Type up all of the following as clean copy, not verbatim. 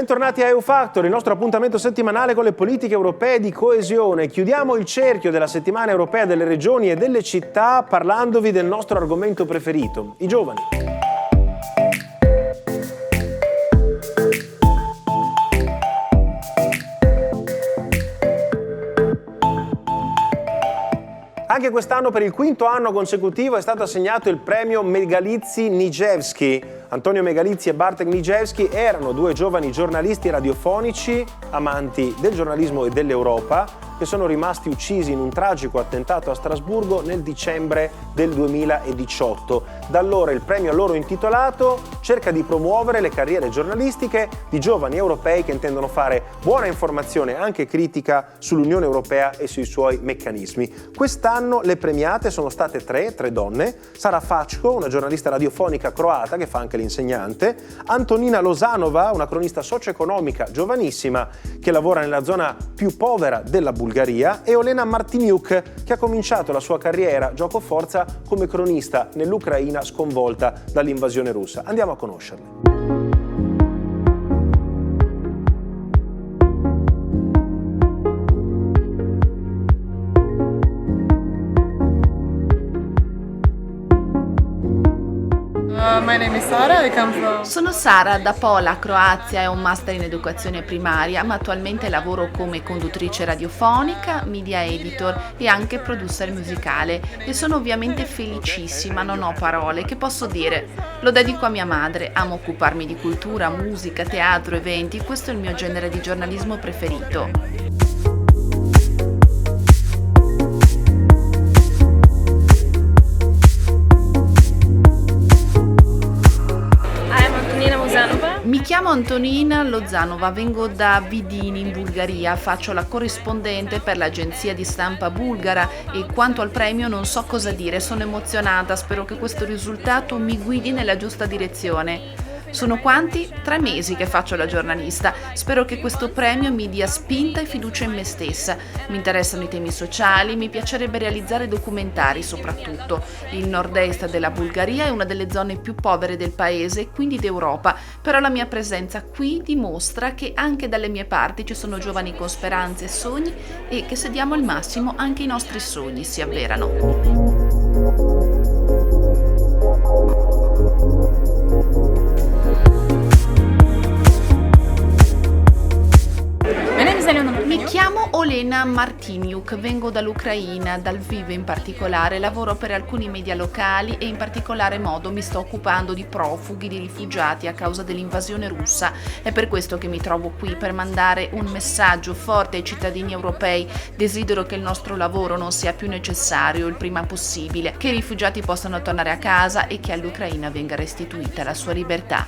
Bentornati a EU Factor, il nostro appuntamento settimanale con le politiche europee di coesione. Chiudiamo il cerchio della settimana europea delle regioni e delle città parlandovi del nostro argomento preferito, i giovani. Anche quest'anno per il quinto anno consecutivo è stato assegnato il premio Megalizzi-Nijevski. Antonio Megalizzi e Bartek Nijevski erano due giovani giornalisti radiofonici, amanti del giornalismo e dell'Europa, che sono rimasti uccisi in un tragico attentato a Strasburgo nel dicembre del 2018. Da allora il premio a loro intitolato cerca di promuovere le carriere giornalistiche di giovani europei che intendono fare buona informazione, anche critica, sull'Unione Europea e sui suoi meccanismi. Quest'anno le premiate sono state tre donne: Sara Facko, una giornalista radiofonica croata che fa anche l'insegnante, Antonina Lozanova, una cronista socio-economica giovanissima che lavora nella zona più povera della Bulgaria, e Olena Martiniuk, che ha cominciato la sua carriera giocoforza come cronista nell'Ucraina sconvolta dall'invasione russa. Andiamo a conoscerle. Sono Sara, da Pola, Croazia, e ho un master in educazione primaria, ma attualmente lavoro come conduttrice radiofonica, media editor e anche producer musicale, e sono ovviamente felicissima, non ho parole, che posso dire? Lo dedico a mia madre, amo occuparmi di cultura, musica, teatro, eventi, questo è il mio genere di giornalismo preferito. Mi chiamo Antonina Lozanova, vengo da Vidin in Bulgaria, faccio la corrispondente per l'agenzia di stampa bulgara e quanto al premio non so cosa dire, sono emozionata, spero che questo risultato mi guidi nella giusta direzione. Sono quanti? 3 mesi che faccio la giornalista. Spero che questo premio mi dia spinta e fiducia in me stessa. Mi interessano i temi sociali, mi piacerebbe realizzare documentari soprattutto. Il nord-est della Bulgaria è una delle zone più povere del paese e quindi d'Europa, però la mia presenza qui dimostra che anche dalle mie parti ci sono giovani con speranze e sogni e che se diamo il massimo anche i nostri sogni si avverano. Mi chiamo Olena Martiniuk, vengo dall'Ucraina, dal Lviv in particolare, lavoro per alcuni media locali e in particolare modo mi sto occupando di profughi, di rifugiati a causa dell'invasione russa. È per questo che mi trovo qui, per mandare un messaggio forte ai cittadini europei. Desidero che il nostro lavoro non sia più necessario il prima possibile, che i rifugiati possano tornare a casa e che all'Ucraina venga restituita la sua libertà.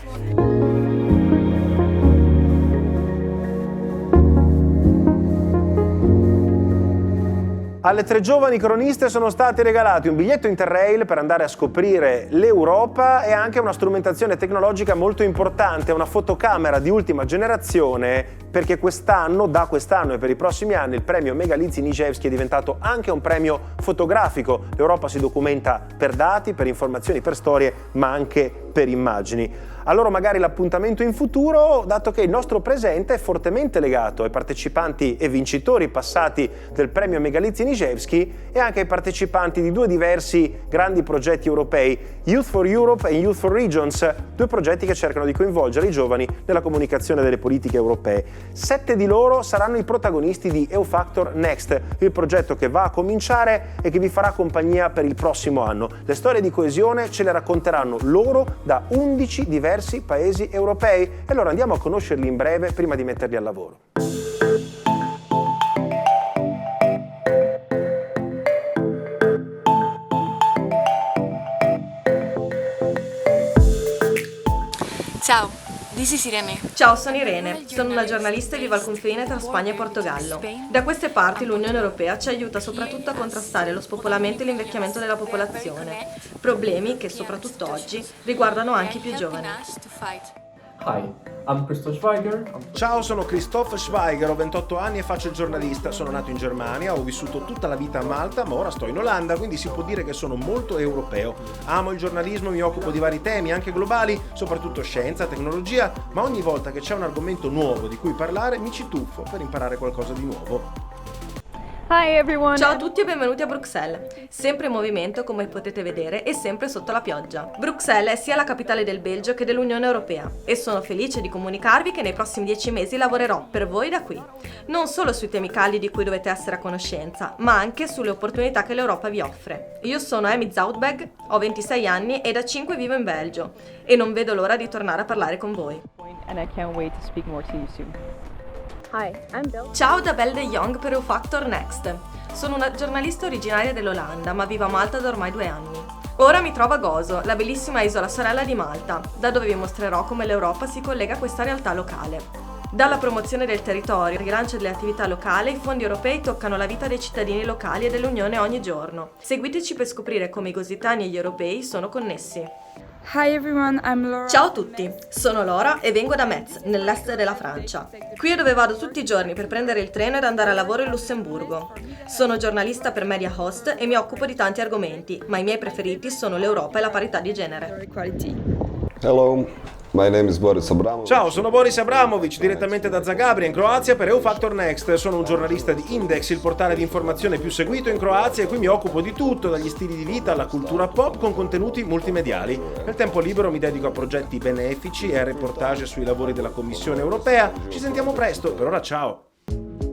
Alle 3 giovani croniste sono stati regalati un biglietto Interrail per andare a scoprire l'Europa e anche una strumentazione tecnologica molto importante, una fotocamera di ultima generazione, perché da quest'anno e per i prossimi anni il premio Megalizzi-Nijevski è diventato anche un premio fotografico. L'Europa si documenta per dati, per informazioni, per storie, ma anche per immagini. Allora magari l'appuntamento in futuro, dato che il nostro presente è fortemente legato ai partecipanti e vincitori passati del premio Megalizzi-Nijevski e anche ai partecipanti di 2 diversi grandi progetti europei, Youth for Europe e Youth for Regions, 2 progetti che cercano di coinvolgere i giovani nella comunicazione delle politiche europee. 7 di loro saranno i protagonisti di EU Factor Next, il progetto che va a cominciare e che vi farà compagnia per il prossimo anno. Le storie di coesione ce le racconteranno loro da 11 diversi paesi europei e allora andiamo a conoscerli in breve prima di metterli al lavoro. Ciao, this is Irene. Ciao, sono Irene, sono una giornalista e vivo al confine tra Spagna e Portogallo. Da queste parti l'Unione Europea ci aiuta soprattutto a contrastare lo spopolamento e l'invecchiamento della popolazione, problemi che soprattutto oggi riguardano anche i più giovani. Hi, I'm Christoph Schweiger. Ciao, sono Christoph Schweiger, ho 28 anni e faccio il giornalista. Sono nato in Germania, ho vissuto tutta la vita a Malta, ma ora sto in Olanda, quindi si può dire che sono molto europeo. Amo il giornalismo, mi occupo di vari temi, anche globali, soprattutto scienza, tecnologia, ma ogni volta che c'è un argomento nuovo di cui parlare mi ci tuffo per imparare qualcosa di nuovo. Hi everyone! Ciao a tutti e benvenuti a Bruxelles. Sempre in movimento, come potete vedere, e sempre sotto la pioggia. Bruxelles è sia la capitale del Belgio che dell'Unione Europea e sono felice di comunicarvi che nei prossimi 10 mesi lavorerò per voi da qui. Non solo sui temi caldi di cui dovete essere a conoscenza, ma anche sulle opportunità che l'Europa vi offre. Io sono Amy Zoutberg, ho 26 anni e da 5 vivo in Belgio e non vedo l'ora di tornare a parlare con voi. And I can't wait to speak more to you soon. Hi, I'm Belle. Ciao da Belle de Jong per Factor Next. Sono una giornalista originaria dell'Olanda, ma vivo a Malta da ormai 2 anni. Ora mi trovo a Gozo, la bellissima isola sorella di Malta, da dove vi mostrerò come l'Europa si collega a questa realtà locale. Dalla promozione del territorio, al rilancio delle attività locali, i fondi europei toccano la vita dei cittadini locali e dell'Unione ogni giorno. Seguiteci per scoprire come i gositani e gli europei sono connessi. Hi everyone, I'm Laura. Ciao a tutti, sono Laura e vengo da Metz, nell'est della Francia. Qui è dove vado tutti i giorni per prendere il treno ed andare a lavoro in Lussemburgo. Sono giornalista per Media Host e mi occupo di tanti argomenti, ma i miei preferiti sono l'Europa e la parità di genere. Equality. Hello, my name is Boris Abramovic. Ciao, sono Boris Abramovic, direttamente da Zagabria in Croazia per Factor Next. Sono un giornalista di Index, il portale di informazione più seguito in Croazia, e qui mi occupo di tutto, dagli stili di vita alla cultura pop con contenuti multimediali. Nel tempo libero mi dedico a progetti benefici e a reportage sui lavori della Commissione Europea. Ci sentiamo presto, per ora ciao!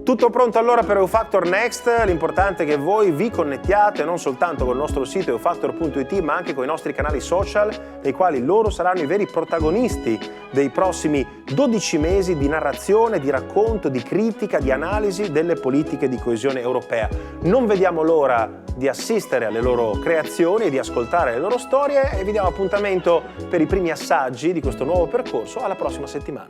Tutto pronto allora per Factor Next? L'importante è che voi vi connettiate non soltanto col nostro sito eufactor.it, ma anche con i nostri canali social, nei quali loro saranno i veri protagonisti dei prossimi 12 mesi di narrazione, di racconto, di critica, di analisi delle politiche di coesione europea. Non vediamo l'ora di assistere alle loro creazioni e di ascoltare le loro storie, e vi diamo appuntamento per i primi assaggi di questo nuovo percorso alla prossima settimana.